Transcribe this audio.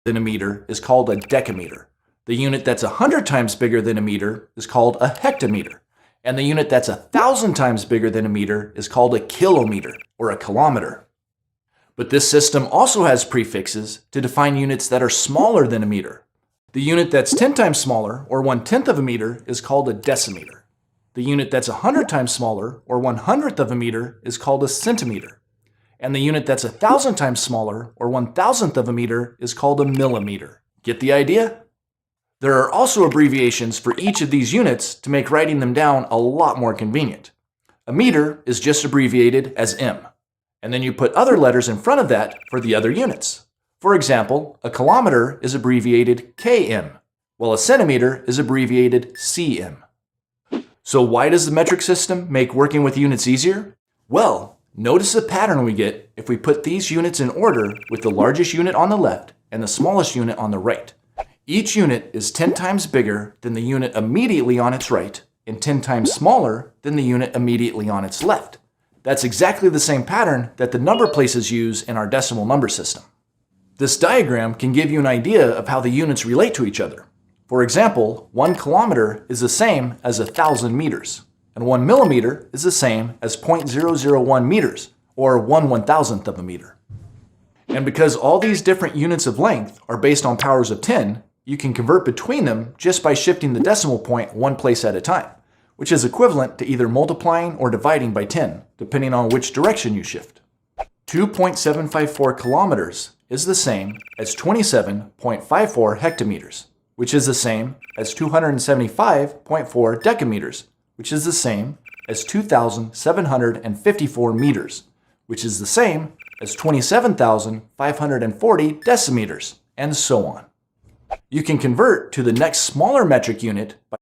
than a meter is called a decameter. The unit that's 100 times bigger than a meter is called a hectometer. And the unit that's 1,000 times bigger than a meter is called a kilometer, or a kilometer. But this system also has prefixes to define units that are smaller than a meter. The unit that's 10 times smaller, or 1/10 of a meter, is called a decimeter. The unit that's 100 times smaller, or 1/100th of a meter, is called a centimeter. And the unit that's 1,000 times smaller, or 1,000th of a meter, is called a millimeter. Get the idea? There are also abbreviations for each of these units to make writing them down a lot more convenient. A meter is just abbreviated as M, and then you put other letters in front of that for the other units. For example, a kilometer is abbreviated km, while a centimeter is abbreviated cm. So why does the metric system make working with units easier? Well, notice the pattern we get if we put these units in order with the largest unit on the left and the smallest unit on the right. Each unit is 10 times bigger than the unit immediately on its right and 10 times smaller than the unit immediately on its left. That's exactly the same pattern that the number places use in our decimal number system. This diagram can give you an idea of how the units relate to each other. For example, 1 kilometer is the same as 1,000 meters, and 1 millimeter is the same as 0.001 meters, or 1/1000th of a meter. And because all these different units of length are based on powers of 10, you can convert between them just by shifting the decimal point one place at a time, which is equivalent to either multiplying or dividing by 10, depending on which direction you shift. 2.754 kilometers is the same as 27.54 hectometers, which is the same as 275.4 decameters, which is the same as 2,754 meters, which is the same as 27,540 decimeters, and so on. You can convert to the next smaller metric unit by